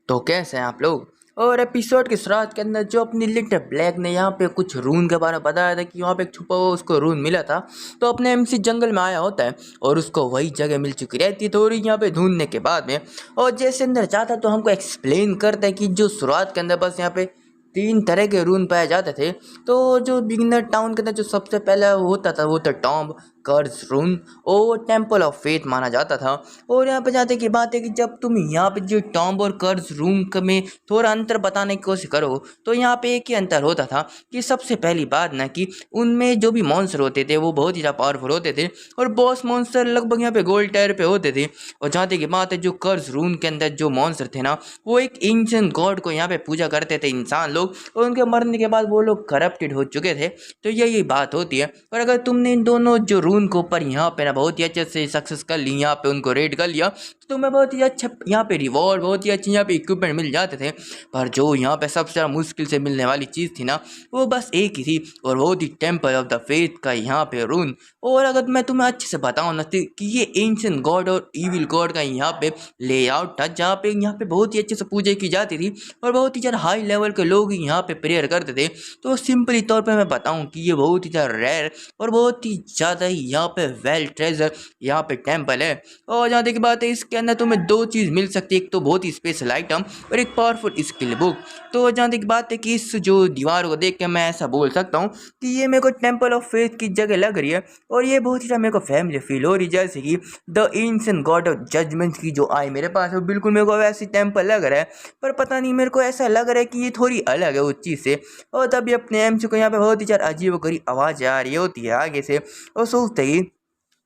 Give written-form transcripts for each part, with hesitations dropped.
तो कैसे हैं आप लोग। और एपिसोड की शुरुआत के अंदर जो अपनी लिटिल ब्लैक ने यहाँ पे कुछ रून के बारे में बताया था कि वहाँ पे एक छुपा हुआ उसको रून मिला था। तो अपने एमसी जंगल में आया होता है और उसको वही जगह मिल चुकी रहती है थोड़ी यहाँ पे ढूंढने के बाद में। और जैसे अंदर जाता तो हमको एक्सप्लेन करता है कि जो शुरुआत के अंदर बस यहाँ पे 3 तरह के रून पाए जाते थे। तो जो बिगिनर टाउन के अंदर जो सबसे पहला होता था वो था टॉम्ब कर्ज रून और टेम्पल ऑफ फेथ माना जाता था। और यहाँ पे जाते की बात है कि जब तुम यहाँ पे जो टॉम्ब और कर्ज रूम में थोड़ा अंतर बताने की कोशिश करो तो यहाँ पे एक ही अंतर होता था कि सबसे पहली बात ना कि उनमें जो भी मॉन्स्टर होते थे वो बहुत ही ज़्यादा पावरफुल होते थे और बॉस मॉन्स्टर लगभग यहाँ पे गोल्ड टायर पे होते थे। और जहाँ तक की बात है जो कर्ज रूम के अंदर जो मॉन्स्टर थे ना वो एक एंशिएंट गॉड को यहाँ पे पूजा करते थे इंसान लोग, और उनके मरने के बाद वो लोग करप्टेड हो चुके थे। तो यही बात होती है। और अगर तुमने इन दोनों जो रून को ऊपर यहाँ पे ना बहुत ही अच्छे से सक्सेस कर ली, यहाँ पे उनको रेड कर लिया तो तुम्हें बहुत ही अच्छा यहाँ पे रिवॉर्ड बहुत ही अच्छी यहाँ पे इक्विपमेंट मिल जाते थे। पर जो यहाँ पे सबसे ज़्यादा मुश्किल से मिलने वाली चीज़ थी ना वो बस एक ही थी और वो थी टेम्पल ऑफ द फेथ का यहाँ पे रून। और अगर मैं तुम्हें अच्छे से बताऊँ ना कि ये एंशिएंट गॉड और इविल गॉड का यहाँ पे लेआउट था जहाँ पे बहुत ही अच्छे से पूजा की जाती थी और बहुत ही ज़्यादा हाई लेवल के लोग यहाँ पे प्रेयर करते थे। तो सिंपली तौर पे मैं बताऊँ कि ये बहुत ही ज़्यादा रेयर और बहुत ही ज़्यादा ही यहाँ पे वेल ट्रेजर यहाँ पे टेम्पल है। और जहाँ तक की बात है इसके अंदर तुम्हें 2 चीज़ मिल सकती है, एक तो बहुत ही स्पेशल आइटम और एक पावरफुल स्किल बुक। तो जहाँ तक बात है कि इस जो दीवार को देख के मैं ऐसा बोल सकता हूँ कि ये मेरे को टेम्पल ऑफ फेथ की जगह लग रही है और ये बहुत ही ज़्यादा मेरे को फैमिली फील हो रही है, जैसे कि the ancient god of judgement की जो आई मेरे पास है बिल्कुल मेरे को वैसी टेम्पल लग रहा है। पर पता नहीं मेरे को ऐसा लग रहा है कि ये थोड़ी अलग है उस चीज़ से। और तभी अपने एमसी को यहाँ पे बहुत ही ज़्यादा अजीब गरीब आवाज़ आ रही होती है आगे से और सोचते ही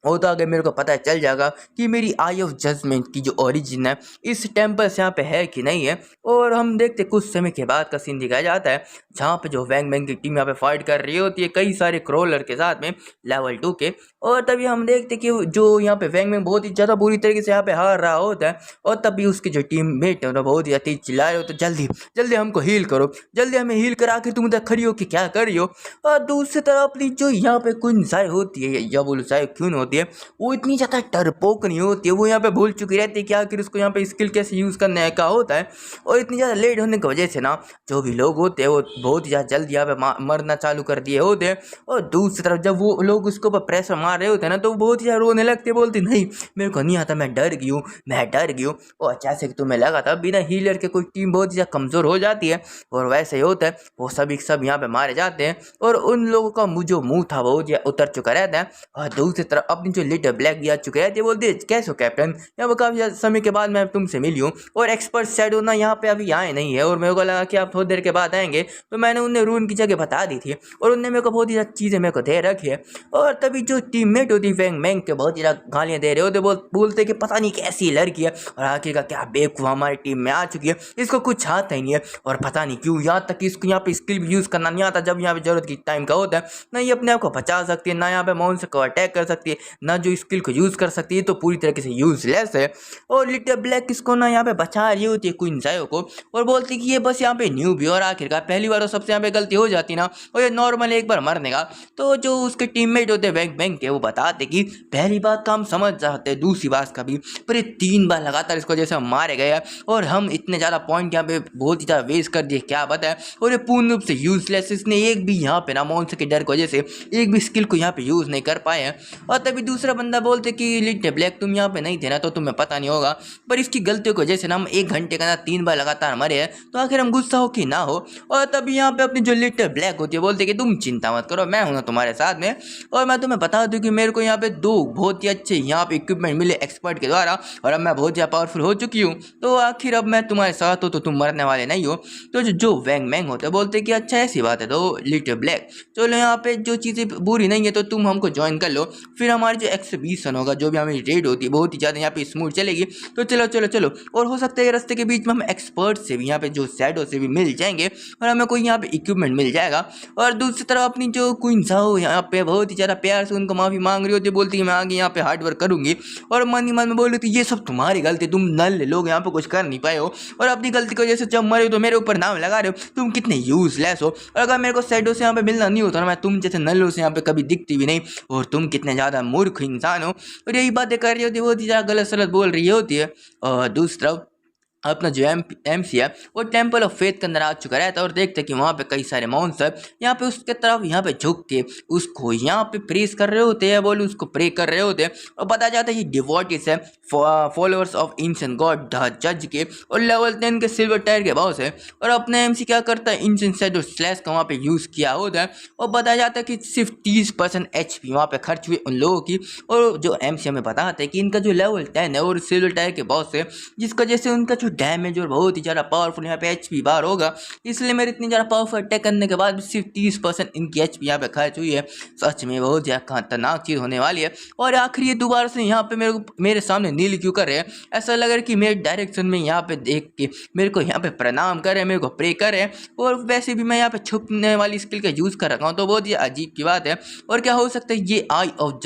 वो तो आगे मेरे को पता चल जाएगा कि मेरी आई ऑफ जजमेंट की जो ओरिजिन है इस टेम्पल से यहाँ पे है कि नहीं है। और हम देखते कुछ समय के बाद का सीन दिखाया जाता है जहाँ पे जो वैंग मैंग की टीम यहाँ पे फाइट कर रही होती है कई सारे क्रोलर के साथ में लेवल 2 के। और तभी हम देखते कि जो यहाँ पे वैंग मैंग बहुत ही ज़्यादा बुरी तरीके से यहाँ पे हार रहा होता है और तभी उसके जो टीम मेट है बहुत ही तेज चिल्ला रहे हो तो जल्दी जल्दी हमको हील करो, जल्दी हमें हील करा के तुम इधर खड़ी हो कि क्या कर रही हो। और दूसरी तरफ अपनी जो यहाँ पे क्वीन साई होती है या बोलो साई क्वीन होती है वो इतनी ज़्यादा डरपोक नहीं होती है, वो यहाँ पे भूल चुकी रहती है कि आखिर उसको यहाँ पे स्किल कैसे यूज़ करने का होता है। और इतनी ज़्यादा लेट होने की वजह से ना जो भी लोग होते हैं वो बहुत ही ज़्यादा जल्दी यहाँ पे मरना चालू कर दिए होते हैं। और दूसरी तरफ जब वो लोग उसके ऊपर प्रेशर मार रहे होते हैं ना तो वो बहुत ही ज़्यादा रोने लगते, बोलती नहीं मेरे को नहीं आता, मैं डर गई हूँ, मैं डर गई हूँ। और जैसे कि तुम्हें लगा था बिना हीलर के कोई टीम बहुत ही ज़्यादा कमज़ोर हो जाती है और वैसे ही होता है, वो सभी सब यहाँ पे मारे जाते हैं और उन लोगों का जो मुँह था वो उतर चुका रहता है। और दूसरी तरफ अपनी जो लिटिल ब्लैक भी आ चुके हैं ये बोलते कैसे हो कैप्टन, यहाँ पर काफ़ी समय के बाद मैं तुमसे मिली हूँ और एक्सपर्ट शैडो ना यहाँ पे अभी आए नहीं है और मेरे को लगा कि आप थोड़ी देर के बाद आएंगे तो मैंने उन्हें रून की जगह बता दी थी और उनने मेरे को बहुत ही ज़्यादा चीज़ें मेरे को दे रखी है। और तभी जो टीममेट होती वैंग मैंग के बहुत ही ज़्यादा गालियाँ दे रहे होते बोलते कि पता नहीं कैसी लड़की है और आखिर का क्या बेवकूफ़ हमारी टीम में आ चुकी है, इसको कुछ आता ही नहीं है और पता नहीं क्यों यहाँ तक कि इसको यहाँ पे स्किल भी यूज़ करना नहीं आता जब यहाँ पे जरूरत की टाइम का होता है, ना ये अपने आप को बचा सकती है, ना यहाँ पे मॉन्स्टर को अटैक कर सकती है, ना जो स्किल को यूज़ कर सकती है, तो पूरी तरीके से यूजलेस है। और लिटिल ब्लैक इसको ना यहाँ पे बचा रही होती है क्वीन सायो को और बोलती कि ये बस यहाँ पे न्यू भी और आखिरकार पहली बार सबसे यहाँ पे गलती हो जाती ना और ये नॉर्मल एक बार मरने का। तो जो उसके टीममेट होते वैंग बैंक के वो बताते कि पहली बात का हम समझ जाते दूसरी बात का भी, पर ये 3 बार लगातार इसको जैसे हम मारे गए और हम इतने ज़्यादा पॉइंट यहाँ पे बहुत ही ज़्यादा वेस्ट कर दिए क्या बताए, और ये पूर्ण रूप से यूजलेस, इसने एक भी यहाँ पे ना मॉन्स्टर के डर की वजह से एक भी स्किल को यहाँ पे यूज़ नहीं कर पाए हैं। और तभी दूसरा बंदा बोलते कि लिटिल ब्लैक तुम यहाँ पे नहीं थे ना तो तुम्हें पता नहीं होगा, पर इसकी गलतियों की वजह से ना हम 1 घंटे का ना 3 बार लगातार मरे हैं, तो आखिर हम गुस्सा हो कि ना हो। और तभी यहाँ पे अपनी जो लिटिल ब्लैक होती है बोलते कि तुम चिंता मत करो, मैं हूँ ना तुम्हारे साथ में। और मैं तुम्हें बता दूँ कि मेरे को यहाँ पे 2 बहुत ही अच्छे यहाँ पे इक्विपमेंट मिले एक्सपर्ट के द्वारा और अब मैं बहुत ज़्यादा पावरफुल हो चुकी हूँ, तो आखिर अब मैं तुम्हारे साथ हो तो तुम मरने वाले नहीं हो। तो जो वैंग मैंग होते बोलते कि अच्छा ऐसी बात है, तो लिटिल ब्लैक चलो यहाँ पे जो चीज़ें बुरी नहीं है तो तुम हमको ज्वाइन कर लो, फिर हमारी जो एक्सहिबिशन होगा जो भी हमारी रेड होती है बहुत ही ज़्यादा यहाँ पे स्मूथ चलेगी, तो चलो चलो चलो। और हो सकता है रास्ते के बीच में हम एक्सपर्ट से भी यहाँ पे जो शैडो से भी मिल जाएंगे और हमें कोई यहाँ पे इक्विपमेंट मिल जाएगा। और दूसरी तरफ अपनी जो क्वीन साओ यहाँ पे बहुत ही ज़्यादा प्यार से उनको माफ़ी मांग रही होती है, बोलती है मैं आगे यहाँ पे हार्ड वर्क करूँगी, और मन ही मन में बोल रही थी ये सब तुम्हारी गलती, तुम नल लोग यहाँ पे कुछ कर नहीं पाए हो और अपनी गलती की वजह से जब मरे हो तो मेरे ऊपर नाम लगा रहे हो, तुम कितने यूजलेस हो, और अगर मेरे को शैडो से यहाँ पे मिलना नहीं होता ना मैं तुम जैसे नल्लों से यहाँ पे कभी दिखती भी नहीं, और तुम कितने ज़्यादा मूर्ख इंसान हो। और यही बातें कर रही होती है, बहुत ही ज़्यादा गलत सलत बोल रही होती है। और दूसरी तरफ अपना जो एम सी है वो टेम्पल ऑफ फेथ के अंदर आ चुका रहता है और देखते कि वहाँ पे कई सारे मॉन्स्टर यहाँ पे उसके तरफ यहाँ पे झुक के उसको यहाँ पे प्रेस कर रहे होते हैं, बोले उसको प्रे कर रहे होते हैं। और बताया जाता है ये डिवोटीज है followers of ancient God the जज के और लेवल 10 के सिल्वर टायर के बॉस है। और अपना एमसी क्या करता है, एंशिएंट शैडो स्लैश का वहाँ पे यूज़ किया होता है और बताया जाता है कि सिर्फ 30% HP वहाँ पे खर्च हुए उन लोगों की। और जो एमसी हमें बताते हैं कि इनका जो लेवल 10 है और सिल्वर टायर के बॉस है, जिसका जैसे उनका जो डैमेज और बहुत ही ज़्यादा पावरफुल यहाँ पे HP बार होगा, इसलिए मेरे इतनी ज़्यादा पावरफुल अटैक करने के बाद भी सिर्फ 30% इनकी HP यहाँ पे खर्च हुई है। सच में बहुत ज़्यादा खतरनाक चीज़ होने वाली है। और आखिर ये दोबारा से यहाँ पे मेरे सामने नील क्यों कर रहे हैं, ऐसा लग रहा है कि मेरे डायरेक्शन में यहाँ पे देख के मेरे को यहाँ पे प्रणाम कर रहे हैं, मेरे को प्रे कर रहे हैं। और वैसे भी मैं यहाँ पे छुपने वाली स्किल का यूज़ कर रखा हूँ, तो बहुत ही अजीब की बात है। और क्या हो सकता है ये आई ऑफ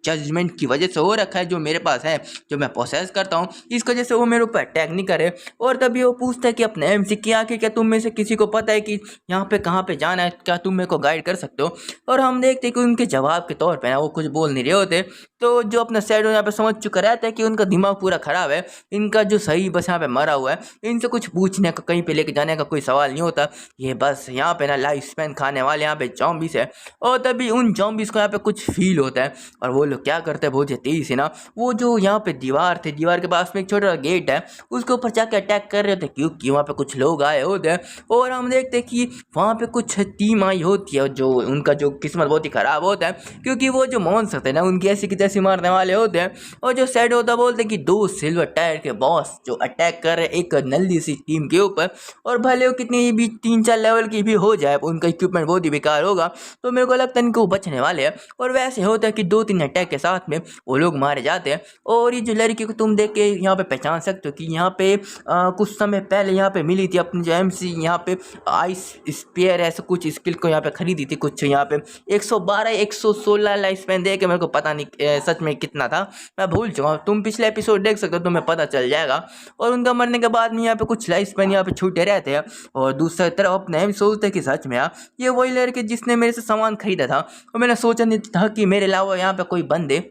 जजमेंट की वजह से हो रखा है जो मेरे पास है, जो मैं प्रोसेस करता हूँ, इस वजह से वो मेरे ऊपर अटैक नहीं करे। और तभी वो पूछता है कि अपने एमसी की आके क्या तुम में से किसी को पता है कि यहाँ पे कहाँ पे जाना है, क्या तुम मेरे को गाइड कर सकते हो। और हम देखते हैं कि उनके जवाब के तौर पे ना वो कुछ बोल नहीं रहे होते। तो जो अपना शैडो यहाँ पे समझ चुका रहता है कि उनका दिमाग पूरा खराब है, इनका जो सही बस यहाँ पे मरा हुआ है, इनसे कुछ पूछने का कहीं पे लेके जाने का कोई सवाल नहीं होता। ये बस यहाँ पे ना लाइफ स्पैन खाने वाले यहाँ पे जॉम्बीज है। और तभी उन जॉम्बीज को यहाँ पे कुछ फील होता है और वो लोग क्या करते हैं बहुत ही तेजी से ना, वो जो यहाँ पे दीवार थे, दीवार के पास में एक छोटा सा गेट है, उसके ऊपर जाके अटैक कर रहे थे क्योंकि वहाँ पे कुछ लोग आए होते हैं। और हम देखते हैं कि वहाँ पे कुछ टीम आई होती है, जो उनका जो किस्मत बहुत ही ख़राब होता है क्योंकि वो जो मॉन्स्टर थे ना उनकी ऐसी की तैसी मारने वाले होते हैं। और जो शैडो होता बोलते हैं कि 2 सिल्वर टायर के बॉस जो अटैक कर रहे एक नल्ली सी टीम के ऊपर, और भले वो कितनी भी 3-4 लेवल की भी हो जाए, उनका इक्विपमेंट बहुत ही बेकार होगा, तो मेरे को लगता है इनको बचने वाले हैं। और वैसे होता है कि 2-3 अटैक के साथ में वो लोग मारे जाते हैं। और ये जो लड़की को तुम देख के यहाँ पे पहचान सकते हो कि यहाँ पे कुछ समय पहले यहाँ पे मिली थी अपनी जो एमसी, यहाँ पे आइस स्पेयर ऐसे कुछ स्किल को यहाँ पे खरीदी थी, कुछ यहाँ पे 112-116 लाइफ स्पैन दे के, मेरे को पता नहीं सच में कितना था, मैं भूल चुका हूँ। तुम पिछले एपिसोड देख सकते हो, तुम्हें पता चल जाएगा। और उनका मरने के बाद में यहाँ पे कुछ लाइफ स्पैन यहाँ पे छूटे रहते हैं। और दूसरी तरफ अपने हम सोचते कि सच में ये वही लड़के जिसने मेरे से सामान खरीदा था, और मैंने सोचा नहीं था कि मेरे अलावा यहाँ पे कोई बंदे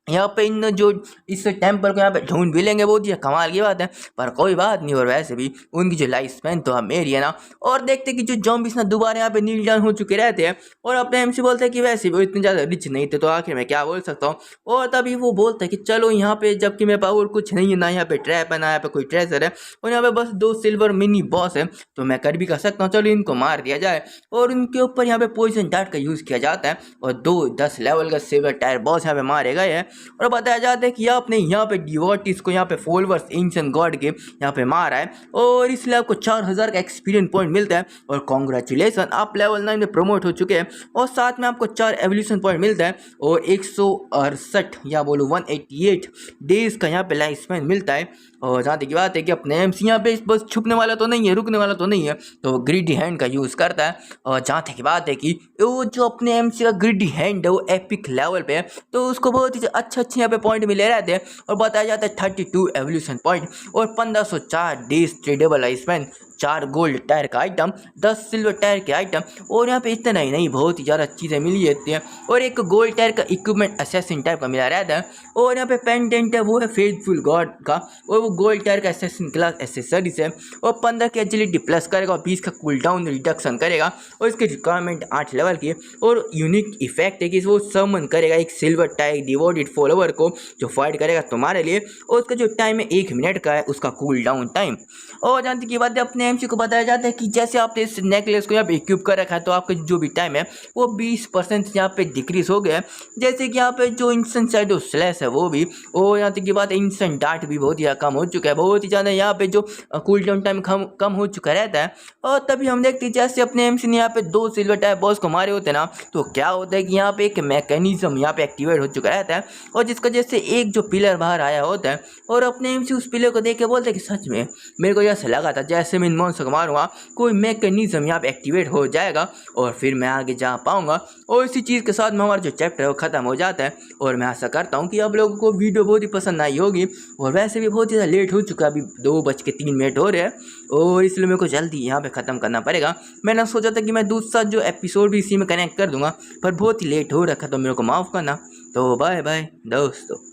यहाँ पे इन जो इस टेम्पल को यहाँ पे ढूंढ भी लेंगे, बहुत ही कमाल की बात है। पर कोई बात नहीं, और वैसे भी उनकी जो लाइफ स्पैन तो हम मेरी है ना। और देखते कि जो जॉम्बिस ना दोबारा यहाँ पे नील डाउन हो चुके रहते हैं, और अपने एमसी बोलते हैं कि वैसे भी वो इतने ज़्यादा रिच नहीं थे, तो आखिर में क्या बोल सकता हूँ। और तभी वो बोलता है कि चलो यहाँ पे, जबकि मेरे पास और कुछ नहीं है, ना यहाँ पे ट्रैप है, ना यहाँ पे कोई ट्रेजर है, और यहाँ पे बस 2 सिल्वर मिनी बॉस है, तो मैं कर भी कर सकता हूँ, चलो इनको मार दिया जाए। और उनके ऊपर यहाँ पे पॉइजन डार्ट का यूज़ किया जाता है, और 10 लेवल का सिल्वर टायर बॉस यहाँ पे मारे गए हैं। और बताया जाता है कि आपने यहाँ पे डिवोटीज को यहाँ पे फॉलोअर्स एंशिएंट गॉड के यहाँ पे मारा है, और इसलिए आपको 4000 का एक्सपीरियंस पॉइंट मिलता है। और कॉन्ग्रेचुलेसन, आप लेवल 9 में प्रमोट हो चुके हैं। और साथ में आपको 4 एवोल्यूशन पॉइंट मिलता है, और 168 या बोलो 188 डेज का यहाँ पे लाइफ स्पैन मिलता है। और जहाँ तक की बात है कि अपने एमसी यहाँ पे बस छुपने वाला तो नहीं है, रुकने वाला तो नहीं है, तो ग्रिडी हैंड का यूज़ करता है। और जहाँ तक की बात है कि वो जो अपने एमसी का ग्रिडी हैंड है वो एपिक लेवल पे है, तो उसको बहुत ही अच्छे यहाँ पे पॉइंट मिले रहते हैं। और बताया जाता है 32 एवोल्यूशन पॉइंट और 1504 days tradable life span, 4 gold tyre का आइटम, 10 सिल्वर टायर के आइटम। और यहाँ पे इतना ही नहीं, बहुत ही ज़्यादा चीज़ें मिली रहती हैं। और एक गोल्ड टायर का इक्विपमेंट असैसिन टाइप का मिला रहता है। और यहाँ पे पेंडेंट है, वो है फेथफुल गॉड का, और वो गोल्ड टायर का असैसिन क्लास एसेसरीज है। और 15 की एजिलिटी प्लस करेगा, और 20 का कूल डाउन रिडक्शन करेगा। और इसकी रिक्वायरमेंट 8 लेवल की है। और यूनिक इफेक्ट है कि वो समन करेगा एक सिल्वर टायर डिवोटेड फॉलोवर को, जो फाइट करेगा तुम्हारे लिए। और उसका जो टाइम है 1 मिनट का है, उसका कूल डाउन टाइम। और जानती की बात है, अपने एमसी को बताया जाता है कि जैसे आपने इस नेकलेस को यहाँ पे इक्विप कर रखा है, तो आपका जो भी टाइम है वो 20% यहाँ पे डिक्रीज हो गया है। जैसे कि यहाँ पे जो इंस्टेंट शैडो स्लैश है वो भी, और यहाँ तक की बात है इंस्टेंट डार्ट भी बहुत ही कम हो चुका है, बहुत ही ज़्यादा यहाँ पे जो कूल डाउन टाइम कम हो चुका रहता है। और तभी हम देखते हैं जैसे अपने एमसी ने यहाँ पे 2 सिल्वर टायर बॉस को मारे होते हैं ना, तो क्या होता है कि यहाँ पे एक मैकेनिज्म यहाँ पे एक्टिवेट हो चुका रहता है, और जिसका जैसे एक जो पिलर बाहर आया होता है। और अपने एमसी उस पिलर को देख के बोलते हैं कि सच में मेरे को ऐसा लगा था जैसे मैं इन मॉन्स्टर को मारूंगा कोई मैकेनिज्म यहाँ पे एक्टिवेट हो जाएगा, और फिर मैं आगे जा पाऊंगा। और इसी चीज़ के साथ में हमारा जो चैप्टर है वो ख़त्म हो जाता है। और मैं आशा करता हूँ कि आप लोगों को वीडियो बहुत ही पसंद आई होगी। और वैसे भी बहुत ज़्यादा लेट हो चुका है, अभी 2:03 हो रहे हैं, और इसलिए मेरे को जल्दी यहाँ पे ख़त्म करना पड़ेगा। मैंने सोचा था कि मैं दूसरा जो एपिसोड भी इसी में कनेक्ट कर दूँगा, पर बहुत ही लेट हो रखा, तो मेरे को माफ़ करना। तो बाय बाय दोस्तों।